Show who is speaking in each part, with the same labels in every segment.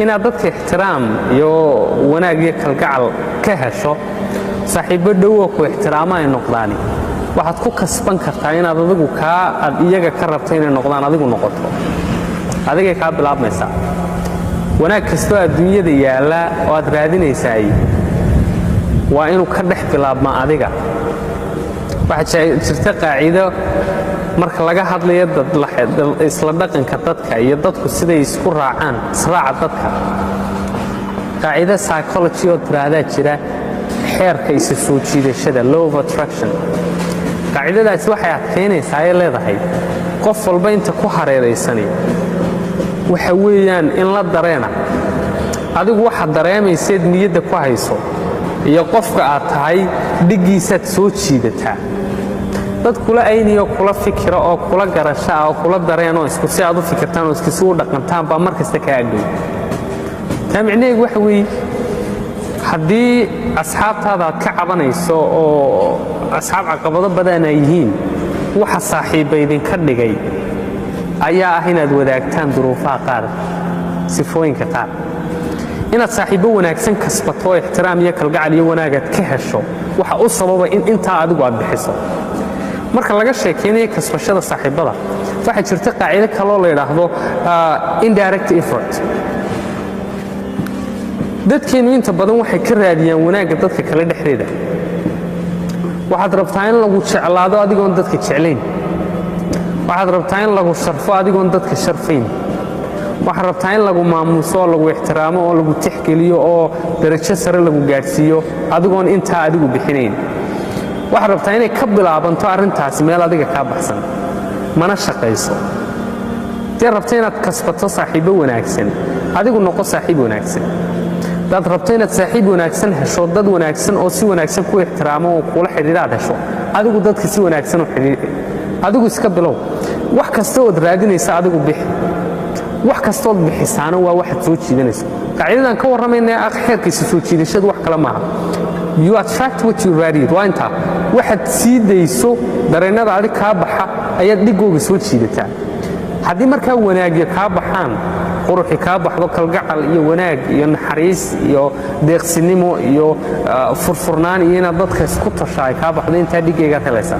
Speaker 1: inaad dadka ixtiraam iyo wanaag iyo kalgacal ka hesho saaxiibo dhow ku ixtiraama ay noqdaan waxaad ku kasban kartaa inaad adigu aad iyaga ka rabto inay noqdaan adigu noqoto adiga ka bilaabmaysa wanaag kasta adduunyada yaala oo aad raadinaysaa waa inuu ka dhex bilaabma adiga waxa jirta qaacido marka laga hadlayo dad isla dhaqanka dadka iyo dadku siday isku raacaan israaca dadka qaacido psychology oo tiraahdaa jira xeerka isa soo jiidashada law of attraction qaacidadaas waxay adkeynaysaa ay leedahay qof walba inta ku hareeraysan waxa weeyaan in la dareena adigu waxa dareemaysid niyadda ku hayso iyo qofka aad tahay dhigiisad soo jiidataa dad kula ayniyo kula fikira oo kula garasha oo kula dareeno isku si aad u fikirtaan oo isku soo dhaqantaan ba markasta ka agdhow taamicneeg waxa weey haddii asxaabtaada aad ka cabanayso oo asxaab caqabado badan ay yihiin waxa saaxiibaydin ka dhigay ayaa ah inaad wadaagtaan duruufaha qaar sifooyinka qaar inaad saaxiibo wanaagsan kasbato ixtiraam iyo kalgacal iyo wanaagad ka hesho waxa u sababa in inta adigu aad bixiso marka laga sheekeynayo kasbashada saaxiibada waxa jirta qaacido kale oo la yiraahdo indirect effort dadkeenu inta badan waxay ka raadiyaan wanaagga dadka kala dhexdeeda waxaad rabtaa in lagu jeclaado adigoon dadka jeclayn waxaad rabtaa in lagu sharfo adigoon dadka sharfayn waxaad rabtaa in lagu maamuuso oo lagu ixtiraamo oo lagu tixgeliyo oo darajo sare lagu gaarsiiyo adigoon intaa adigu bixinayn waxaad rabtaa inay ka bilaabanto arrintaas meel adiga ka baxsan mana shaqayso tii rabta inaad kasbato saaxiibo wanaagsan adigu noqo saaxiib wanaagsan dad rabta inaad saaxiib wanaagsan hesho dad wanaagsan oo si wanaagsan ku ixtiraamo oo kula xiriiraad hesho adigu dadka si wanaagsan u xiriir adigu iska bilow wax kasta oo raadinaysa adigu bixi wax kasta oo bixisaana waa wax soo jiidanaysa qaacidadan ka warramaynaa xeerkiisa soo jiidashadu wax kala maaha you attract what you radiate waa inta waxaad sii dayso dareenada adiga ka baxa ayaad dhigooga soo jiidataa haddii markaa wanaagyo ka baxaan quruxi ka baxdo kalgacal iyo wanaag iyo naxariis iyo deeqsinimo iyo furfurnaan iyo inaad dadka isku tashaay ka baxdo inta dhigayga helaysa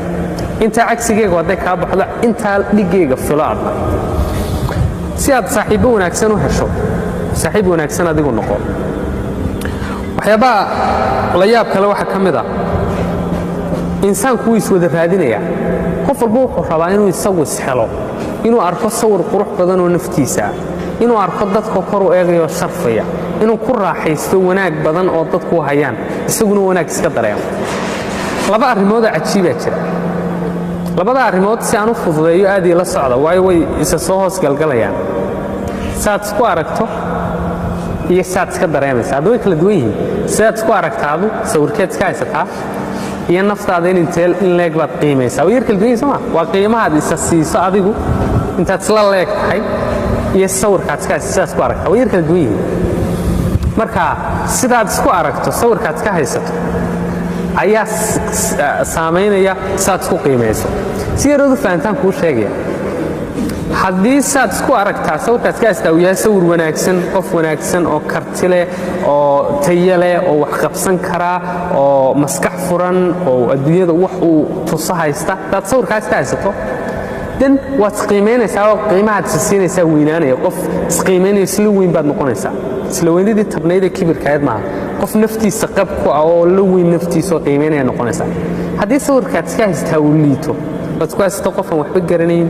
Speaker 1: inta cagsigeega waday ka baxdo inta dhigayga filaad si aad saaxiibo wanaagsan u hesho saaxiib wanaagsan adigu noqo waxyaabaa la yaab kale waxa ka mid ah insaanku is wada raadinaya qof walba wuxuu rabaa inuu isagu helo inuu arko sawir qurux badan oo naftiisa inuu arko dadka kor u eegayo sharfaya inuu ku raaxaysto wanaag badan oo dadku hayaan isaguna wanaag iska dareemo laba arrimood oo cajiib ah jira labada arrimood si aan u fududeeyo aad ila socda way isa soo hoos galgalayaan saad ku aragto iyo saad iska dareemaysa way kala duwan yihiin saad ku aragtaadu sawirkeed ka haysataa iyo naftaada in leeg baad qiimaysaa way kala duwan yihiin waa qiimaha isa siiso adigu intaad isla leegtahay iyo sawirkaad ka haysataa ku aragtaa way kala duwan yihiin marka sidaad isku aragto sawirkaad ka haysato ayaa saameynaya saad isku qiimayso si yaradu faantaan kuu sheegaya haddii saad isku aragtaa sawirkaad ka haystaa uu yahay sawir wanaagsan qof wanaagsan oo karti leh oo tayo leh oo wax qabsan kara oo maskax furan oo adduunyada wax uu tuso haysta dad sawirkaas ka haysato dan waad qiimeynaysaa oo qiimaha aad siinaysaa weynaanaya qof isqiimeynaya isla weyn baad noqonaysaa isla weynidii tabnayda kibirkaayad maaha qof naftiisa qab ku ah oo la weyn naftiisa oo qiimeynaya noqonaysaa haddii sawirkaad iska haystaa uu liito waad ku haysato qof aan waxba garanayn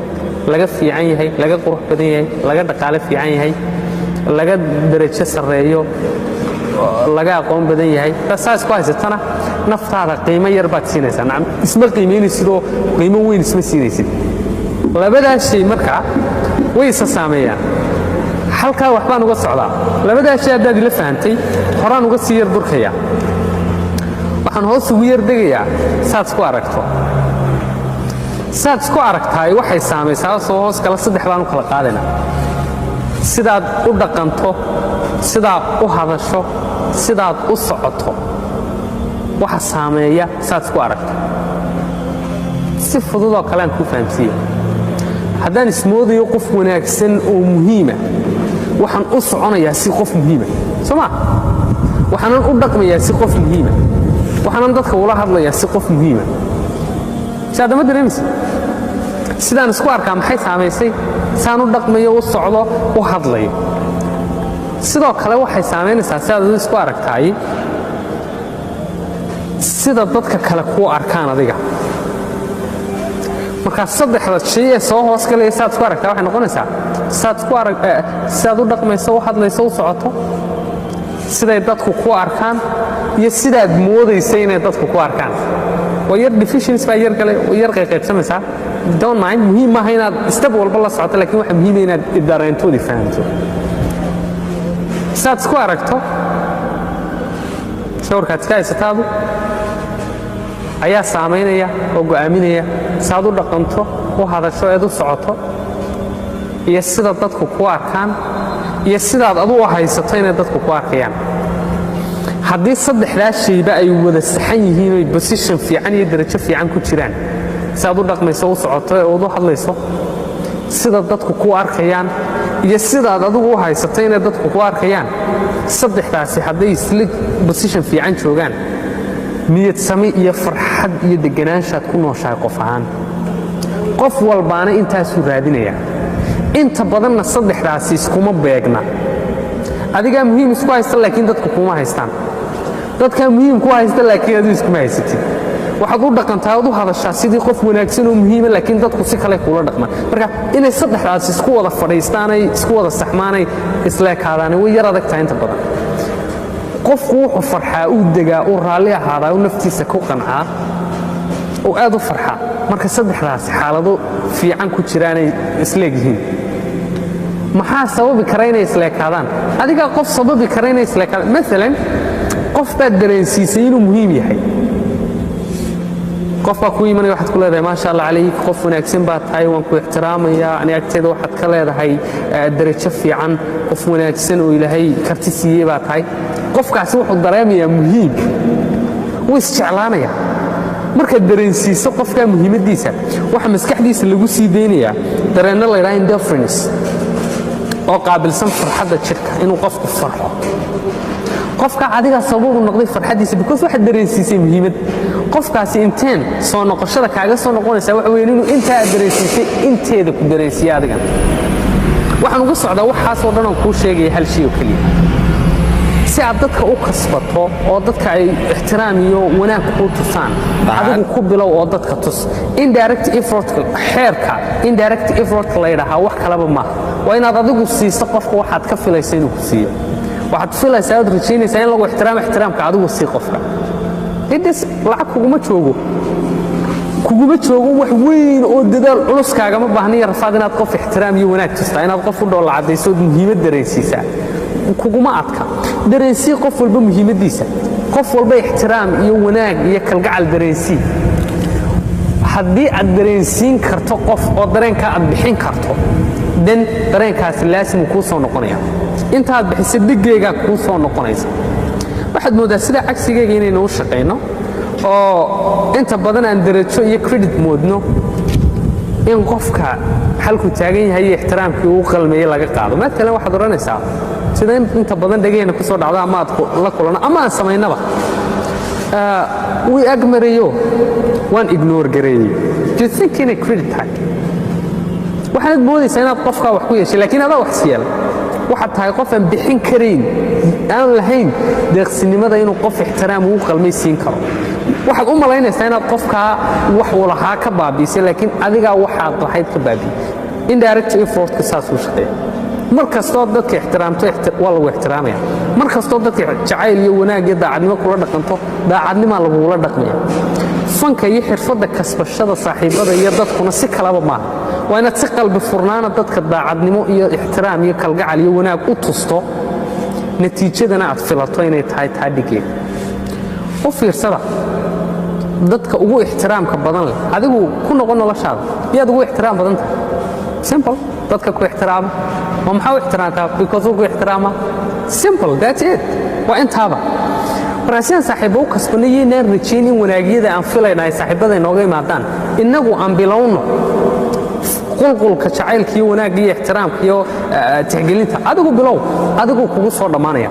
Speaker 1: laga fiican yahay laga qurux badan yahay laga dhaqaale fiican yahay laga darajo sareeyo laga aqoon badan yahay taas ku haysatana naftaada qiimo yar baad siinaysaa nacam isma qiimeynaysid oo qiimo weyn isma siinaysid labadaas shay marka way isa saameeyaan halkaa waxbaan uga socdaa labadaas shay haddaad ila fahantay horaan uga sii yar durkaya waxaan hoos ugu yar degayaa saad ku aragto saad isku aragtaay waxay saamaysaa soo hoos kala saddex baan u kala qaadayna sidaad u dhaqanto sidaad u hadasho sidaad u socoto waxa saameeya saad isku aragto si fudud oo kale aan ku fahamsiiyo haddaan ismoodayo qof wanaagsan oo muhiima waxaan u soconayaa si qof muhiima soma waxaan u dhaqmayaa si qof muhiima waxaan dadka ula hadlayaa si qof muhiima saadama dareemaysa sidaan isku arkaa maxay saameysay saan u dhaqmayo u socdo u hadlayo sidoo kale waxay saameynaysaa si aad isku aragtaay sida dadka kale ku arkaan adiga marka saddexda shay ee soo hoos galay saad isku aragtaa waxay noqonaysaa saad u dhaqmayso u hadlayso u socoto siday dadku ku arkaan iyo sidaad moodaysa inay dadku ku arkaan waa yar deficiency baa yar galay yar qaybsamaysaa don't mind muhiim maaha inaad step walba la socoto laakiin waxa muhiim inaad dareentoodii fahamto saad isku aragto sawirkaad iska haysataadu ayaa saamaynaya oo go'aaminaya saad u dhaqanto u hadasho eed u socoto iyo sida dadku ku arkaan iyo sidaad adu u haysato inay dadku ku arkayaan haddii saddexdaa shayba ay wada saxan yihiin oo position fiican iyo darajo fiican ku jiraan saad u dhaqmayso u socoto ee u hadlayso sida dadku ku arkayaan iyo sidaad adigu u haysato inay dadku ku arkayaan saddexdaasi hadday isla position fiican joogaan niyad sami iyo farxad iyo deganaanshaad ku nooshahay qof ahaan qof walbaana intaasuu raadinaya inta badanna saddexdaasi iskuma beegna adigaa muhiim isku haysta laakiin dadku kuma haystaan dadkaa muhiim ku haysta laakiin adigu iskuma haysatid waxaad u dhaqantaa ood u hadashaa sidii qof wanaagsan oo muhiima laakiin dadku si kale kuula dhaqmaan marka inay saddexdaasi isku wada fadhiistaanay isku wada saxmaanay isleekaadaani way yar adag tahay inta badan qofku wuxuu farxaa uu degaa uu raalli ahaadaa uu naftiisa ku qancaa uu aad u farxaa marka saddexdaasi xaalado fiican ku jiraanay isleegyihiin maxaa sababi kara inay isleekaadaan adigaa qof sababi kara inay isleekaadaan maalan qof baad dareensiisay inuu muhiim yahay qof baa ku imanaya waxaad ku leedahay maasha allah calayk qof wanaagsan baa tahay waan ku ixtiraamayaa ani agteeda waxaad ka leedahay darajo fiican qof wanaagsan oo ilaahay karti siiyey baa tahay qofkaasi wuxuu dareemayaa muhiim wuu isjeclaanayaa markaad dareensiiso qofkaa muhiimaddiisa waxa maskaxdiisa lagu sii deynayaa dareenno la ydhaha endorphins oo qaabilsan farxadda jidhka inuu qofku farxo qofka adiga sababu noqday farxadiisa because waxa dareensiisay muhiimad qofkaasi inteen soo noqoshada kaaga soo noqonaysa waxa weeyaan inuu inta dareensiisay inteeda ku dareensiyo adiga waxaan uga socdaa waxaas oo dhan oo ku sheegay hal shay oo kaliya si aad dadka u kasbato oo dadka ay ixtiraam iyo wanaag ku tusaan adigu ku bilow oo dadka tus indirect effort xeerka indirect effort la yiraahdo wax kalaba ma waa inaad adigu siiso qofka waxaad ka filayso inuu ku siiyo waxaad filaysaa aad rajaynaysaa in lagu ixtiraamka adigu sii qofka idas lacag kuguma joogo wax weyn oo dadaal culus kaaga ma baahnayn rafaad inaad qof ixtiraam iyo wanaag tustaa inaad qof u dhool cadayso muhiimad dareensiisaa kuguma adka dareensii qof walba muhiimadiisa qof walba ixtiraam iyo wanaag iyo kalgacal dareensii haddii aad dareensiin karto qof oo dareenka aad bixin karto dan dareenkaasi laasim kuu soo noqonaya intaad bixisa diggeega kuu soo noqonaysa waxaad moodaa sida cagsigeega inaynu u shaqayno oo inta badan aan darajo iyo credit moodno in qofka halku taagan yahay ixtiraamkii uu qalmeeyay laga qaado maalan waxaad oranaysaa sida inta badan dhageena ku soo dhacdo ama aad la kulana ama aan samaynaba wii agmarayo waan ignore gareeyay do you think in a credit time waxaad moodaysaa inaad qofka wax ku yeeshay laakiin adaa wax siiyay waxaad tahay qof aan bixin karayn aan lahayn deeqsinimada inuu qof ixtiraam uu qalmay siin karo waxaad u malaynaysaa inaad qofka wax uu lahaa ka baabiisay laakiin adiga waxaad lahayd ka baabiisay indirect effort ka saas u shaqeeya markastoo dadka ixtiraamto waa lagu ixtiraamaya markastoo dadka jacayl iyo wanaag iyo daacadnimo kula dhaqanto daacadnimo lagula dhaqmaya fanka iyo xirfadda kasbashada saaxiibada iyo dadkuna si kalaba maaha waa inaad si qalbi furnaana dadka daacadnimo iyo ixtiraam iyo kalgacal iyo wanaag u tusto natiijadana aad filato inay tahay taadhigeeda u fiirsada dadka ugu ixtiraamka badan leh adigu ku noqon noloshaada iyaad ugu ixtiraam badan tahay simple dadka ku ixtiraama ma maxaa u ixtiraamtaa because ugu ixtiraama simple that's it waa intaaba markaasiyaan saaxiibbo u kasbanay inaan rajayn in wanaagyada aan filayna ay saaxiibada inooga imaadaan innagu aan bilowno qulqulka jacaylka iyo wanaagga iyo ixtiraamka iyo tixgelinta adigu bilow adigu kugu soo dhamaanaya